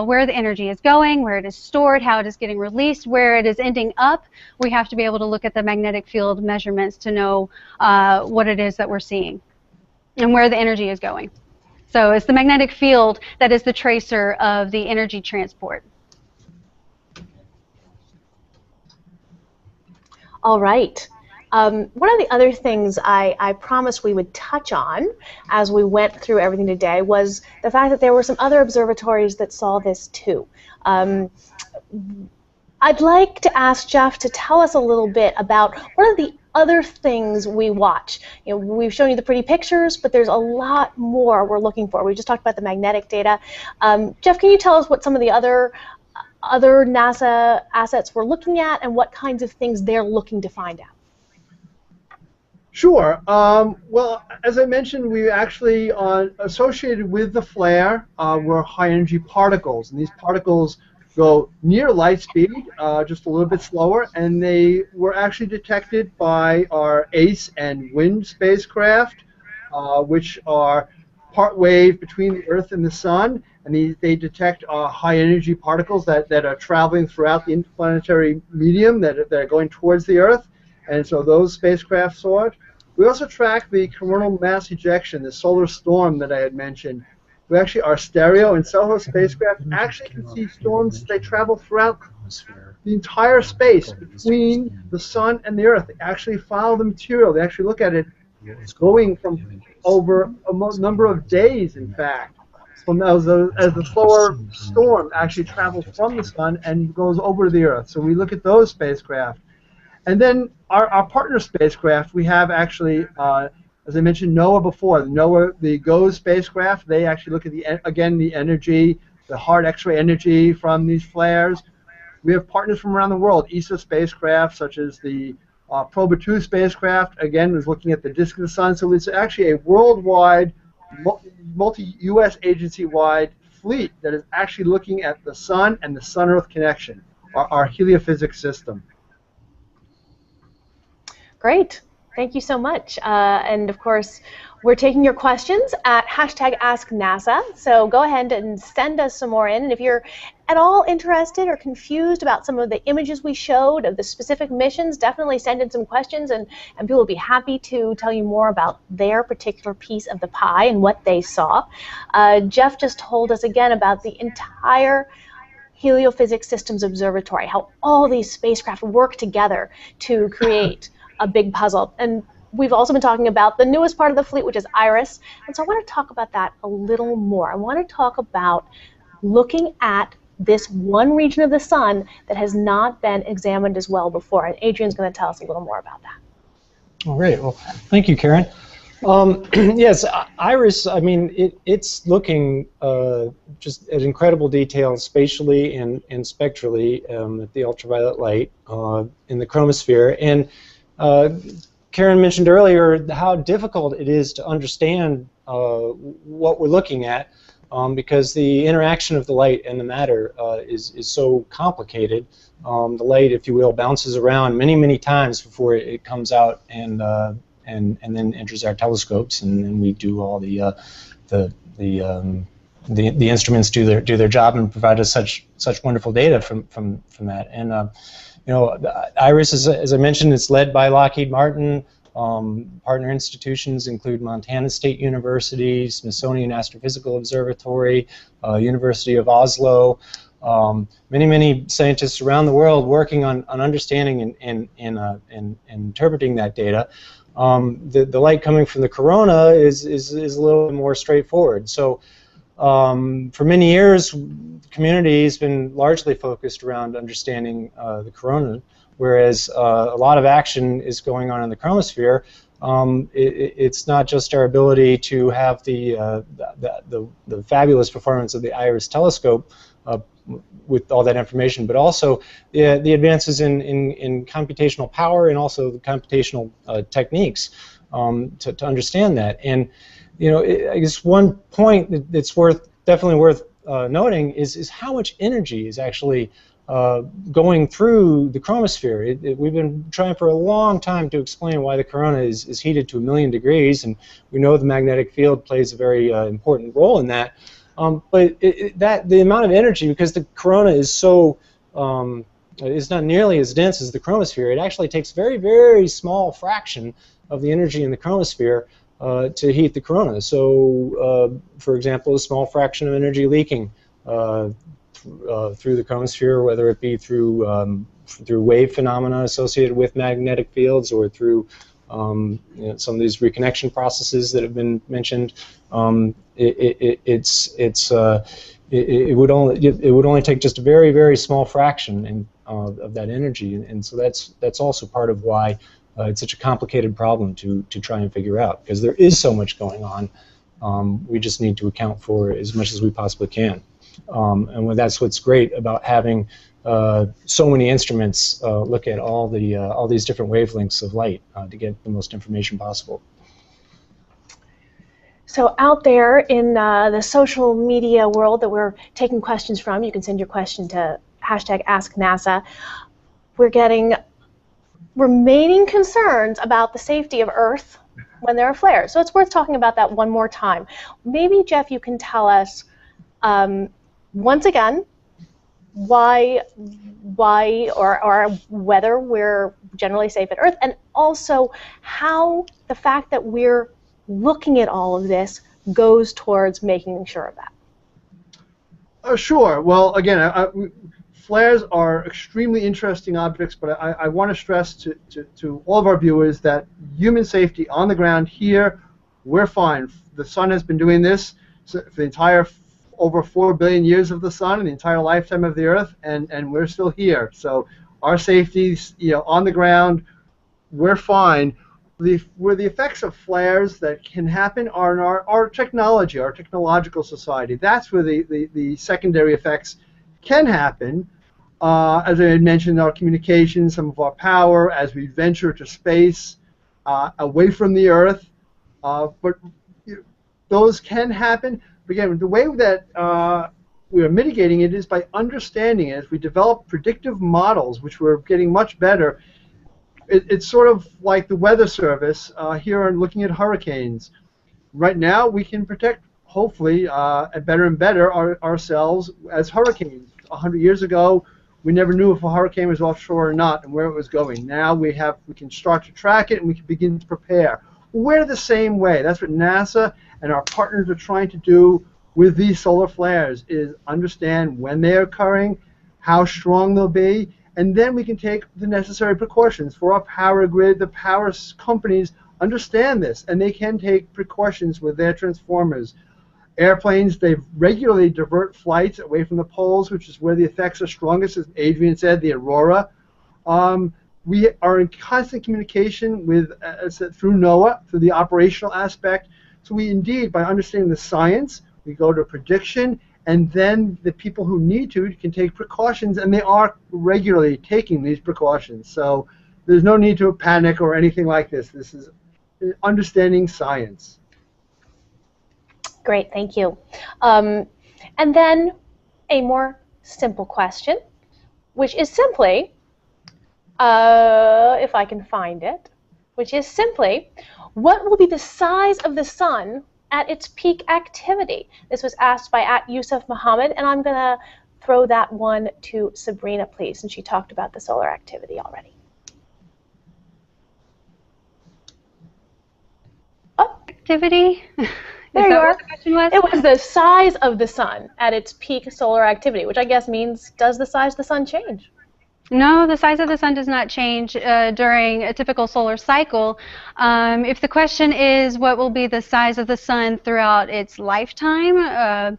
where the energy is going, where it is stored, how it is getting released, where it is ending up, we have to be able to look at the magnetic field measurements to know what it is that we're seeing and where the energy is going. So it's the magnetic field that is the tracer of the energy transport. All right. One of the other things I promised we would touch on as we went through everything today was the fact that there were some other observatories that saw this too. I'd like to ask Jeff to tell us a little bit about what are the other things we watch. You know, we've shown you the pretty pictures, but there's a lot more we're looking for. We just talked about the magnetic data. Jeff, can you tell us what some of the other NASA assets we're looking at and what kinds of things they're looking to find out? Sure. Well, as I mentioned, we actually associated with the flare were high-energy particles, and these particles go near light speed, just a little bit slower, and they were actually detected by our ACE and WIND spacecraft, which are part wave between the Earth and the Sun, and they detect high-energy particles that are traveling throughout the interplanetary medium that are going towards the Earth, and so those spacecraft saw it. We also track the coronal mass ejection, the solar storm that I had mentioned. We actually, our stereo and SOHO spacecraft actually can see storms. They travel throughout the entire space between the Sun and the Earth. They actually follow the material. They actually look at it going from over a number of days, in fact, as the slower storm actually travels from the Sun and goes over to the Earth. So we look at those spacecraft. And then our partner spacecraft, we have actually, as I mentioned, NOAA before. The GOES spacecraft, they actually look at the energy, the hard X-ray energy from these flares. We have partners from around the world, ESA spacecraft, such as the Proba 2 spacecraft, again, is looking at the disk of the Sun. So it's actually a worldwide, multi-U.S. agency-wide fleet that is actually looking at the Sun and the Sun-Earth connection, our heliophysics system. Great. Thank you so much. And of course, we're taking your questions at #AskNASA. So go ahead and send us some more in. And if you're at all interested or confused about some of the images we showed of the specific missions, definitely send in some questions, and people will be happy to tell you more about their particular piece of the pie and what they saw. Jeff just told us again about the entire Heliophysics Systems Observatory, how all these spacecraft work together to create a big puzzle. And we've also been talking about the newest part of the fleet, which is IRIS. And so I want to talk about that a little more. I want to talk about looking at this one region of the Sun that has not been examined as well before. And Adrian's going to tell us a little more about that. All right. Well, thank you, Karen. Yes, IRIS, I mean, it's looking just at incredible detail spatially and spectrally at the ultraviolet light in the chromosphere. And Karen mentioned earlier how difficult it is to understand what we're looking at because the interaction of the light and the matter is so complicated. The light, if you will, bounces around many, many times before it comes out and then enters our telescopes, and then we do all the instruments do their job and provide us such wonderful data from that. And you know, IRIS, as I mentioned, it's led by Lockheed Martin. Partner institutions include Montana State University, Smithsonian Astrophysical Observatory, University of Oslo. Many scientists around the world working on understanding and interpreting that data. The light coming from the corona is a little bit more straightforward. So for many years, the community has been largely focused around understanding the corona, whereas a lot of action is going on in the chromosphere. It's not just our ability to have the fabulous performance of the IRIS telescope with all that information, but also the advances in computational power and also the computational techniques to understand that. And you know, I guess one point that's definitely worth noting is how much energy is actually going through the chromosphere. We've been trying for a long time to explain why the corona is heated to 1,000,000 degrees, and we know the magnetic field plays a very important role in that. But the amount of energy, because the corona is so is not nearly as dense as the chromosphere, it actually takes a very, very small fraction of the energy in the chromosphere to heat the corona. So, for example, a small fraction of energy leaking through the chromosphere, whether it be through wave phenomena associated with magnetic fields or through you know, some of these reconnection processes that have been mentioned. It would only take just a very, very small fraction of that energy, and so that's also part of why it's such a complicated problem to try and figure out, because there is so much going on. We just need to account for as much as we possibly can, and that's what's great about having so many instruments look at all these different wavelengths of light to get the most information possible. So out there in the social media world that we're taking questions from, you can send your question to #AskNASA. We're getting remaining concerns about the safety of Earth when there are flares. So it's worth talking about that one more time. Maybe, Jeff, you can tell us once again why or whether we're generally safe at Earth, and also how the fact that we're looking at all of this goes towards making sure of that. Sure. Well, again, flares are extremely interesting objects, but I want to stress to all of our viewers that human safety on the ground here, we're fine. The sun has been doing this for the entire over 4 billion years of the sun and the entire lifetime of the Earth, and we're still here. So our safety, you know, on the ground, we're fine. Where the effects of flares that can happen are in our technology, our technological society. That's where the secondary effects can happen. As I had mentioned, our communications, some of our power, as we venture to space, away from the Earth. But those can happen. But again, the way that we are mitigating it is by understanding it. As we develop predictive models, which we're getting much better, it's sort of like the Weather Service here and looking at hurricanes. Right now, we can protect, hopefully, better and better ourselves as hurricanes. 100 years ago, we never knew if a hurricane was offshore or not and where it was going. Now we can start to track it and we can begin to prepare. We're the same way. That's what NASA and our partners are trying to do with these solar flares, is understand when they're occurring, how strong they'll be, and then we can take the necessary precautions for our power grid. The power companies understand this, and they can take precautions with their transformers. Airplanes, they regularly divert flights away from the poles, which is where the effects are strongest, as Adrian said, the aurora. We are in constant communication with, through NOAA, through the operational aspect. So we indeed, by understanding the science, we go to prediction, and then the people who need to can take precautions, and they are regularly taking these precautions. So there's no need to panic or anything like this. This is understanding science. Great, thank you. And then a more simple question, which is simply, if I can find it, which is simply, what will be the size of the sun at its peak activity? This was asked by @Yusuf Muhammad, and I'm going to throw that one to Sabrina, please, since she talked about the solar activity already. Oh, Activity? there you are. What the question was? It was the size of the sun at its peak solar activity, which I guess means, does the size of the sun change? No, the size of the sun does not change during a typical solar cycle. If the question is what will be the size of the sun throughout its lifetime,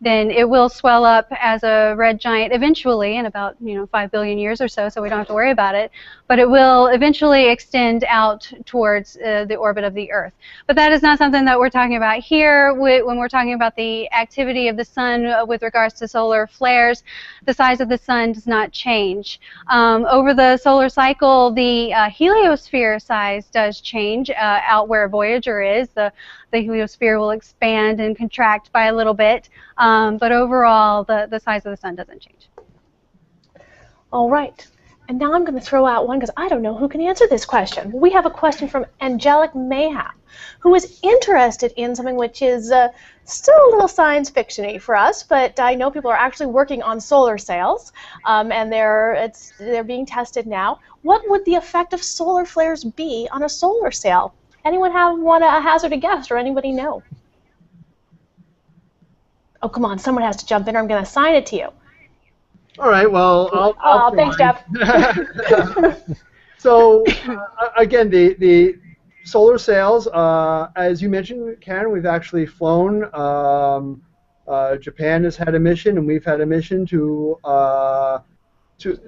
then it will swell up as a red giant eventually in about 5 billion years or so, so we don't have to worry about it. But it will eventually extend out towards the orbit of the Earth. But that is not something that we're talking about here. When we're talking about the activity of the sun with regards to solar flares, the size of the sun does not change. Over the solar cycle, the heliosphere size does change. Out where Voyager is, the heliosphere will expand and contract by a little bit. But overall, the size of the sun doesn't change. All right. And now I'm going to throw out one because I don't know who can answer this question. We have a question from Angelic Mayhap, who is interested in something which is still a little science fiction-y for us, but I know people are actually working on solar sails, and they're being tested now. What would the effect of solar flares be on a solar sail? Anyone want to hazard a guess, or anybody know? Oh, come on, someone has to jump in, or I'm going to assign it to you. All right, well, I'll thanks, Jeff. So, again, the solar sails, as you mentioned, Karen, we've actually flown. Japan has had a mission, and we've had a mission to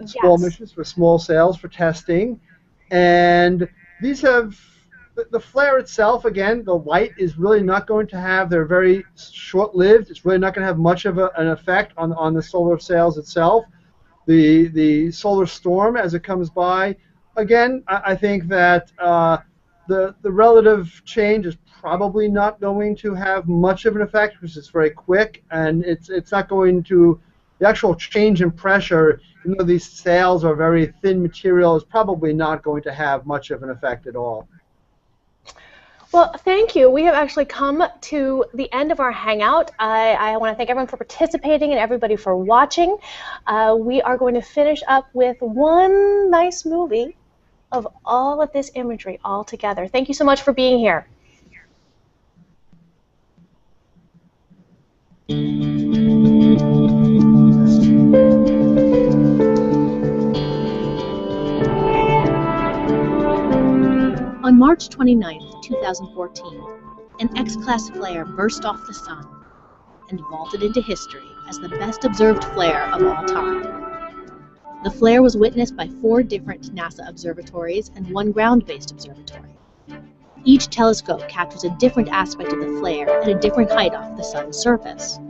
small missions for small sails for testing. And these have the flare itself, again, the light is really not going to have, they're very short-lived. It's really not going to have much of an effect on the solar sails itself. The solar storm as it comes by, again, I think that the relative change is probably not going to have much of an effect because it's very quick, and it's not going to, the actual change in pressure, even though these sails are very thin material, is probably not going to have much of an effect at all. Well, thank you. We have actually come to the end of our Hangout. I want to thank everyone for participating and everybody for watching. We are going to finish up with one nice movie of all of this imagery all together. Thank you so much for being here. On March 29, 2014, an X-class flare burst off the sun and vaulted into history as the best observed flare of all time. The flare was witnessed by 4 different NASA observatories and 1 ground-based observatory. Each telescope captures a different aspect of the flare at a different height off the sun's surface.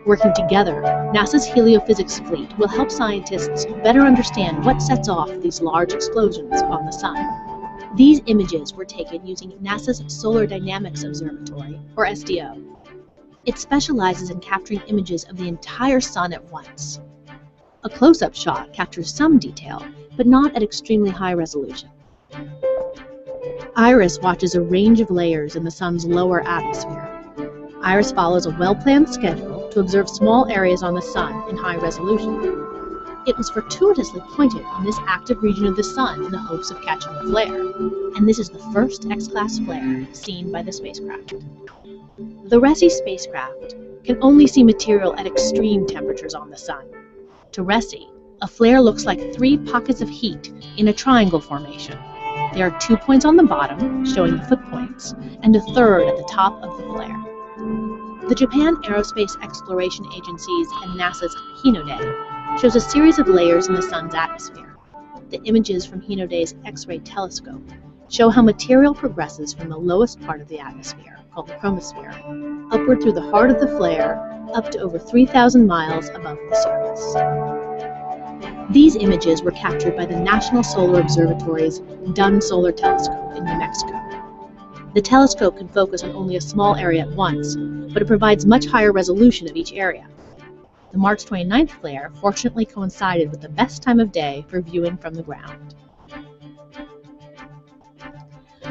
Working together, NASA's heliophysics fleet will help scientists better understand what sets off these large explosions on the sun. These images were taken using NASA's Solar Dynamics Observatory, or SDO. It specializes in capturing images of the entire sun at once. A close-up shot captures some detail, but not at extremely high resolution. IRIS watches a range of layers in the sun's lower atmosphere. IRIS follows a well-planned schedule to observe small areas on the sun in high resolution. It was fortuitously pointed on this active region of the sun in the hopes of catching a flare, and this is the first X-class flare seen by the spacecraft. The RESI spacecraft can only see material at extreme temperatures on the sun. To RESI, a flare looks like 3 pockets of heat in a triangle formation. There are 2 points on the bottom, showing the foot points, and a third at the top of the flare. The Japan Aerospace Exploration Agency's and NASA's Hinode shows a series of layers in the sun's atmosphere. The images from Hinode's X-ray telescope show how material progresses from the lowest part of the atmosphere, called the chromosphere, upward through the heart of the flare, up to over 3,000 miles above the surface. These images were captured by the National Solar Observatory's Dunn Solar Telescope in New Mexico. The telescope can focus on only a small area at once, but it provides much higher resolution of each area. The March 29th flare fortunately coincided with the best time of day for viewing from the ground.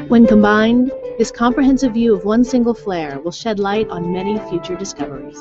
When combined, this comprehensive view of one single flare will shed light on many future discoveries.